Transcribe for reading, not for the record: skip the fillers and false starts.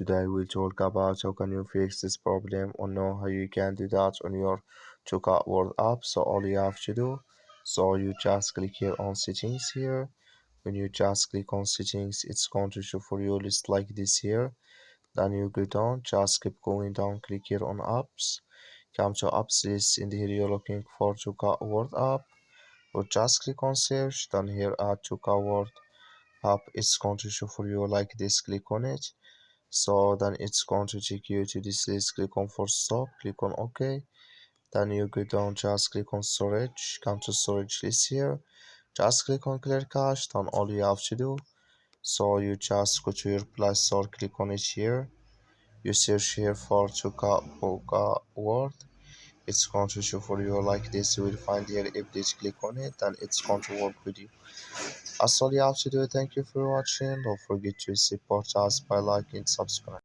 Today we'll talk about how can you fix this problem or know how you can do that on your Toca Word app. So all you have to do, so you just click here on settings here. When you just click on settings, it's going to show for you a list like this here. Then you go down, just keep going down, click here on apps. Come to apps list, in here you're looking for Toca Word app. Or just click on search, then here add Toca Word app. It's going to show for you like this, click on it. So then it's going to take you to this list, click on force stop, click on OK. Then you go down, just click on storage, come to storage list here, just click on clear cache. Then all you have to do, so you just go to your Play Store, click on it here, you search here for Toca Boca word. It's going to show for you like this. You will find here if this, click on it, then it's going to work with you. That's all you have to do. Thank you for watching. Don't forget to support us by liking, subscribe.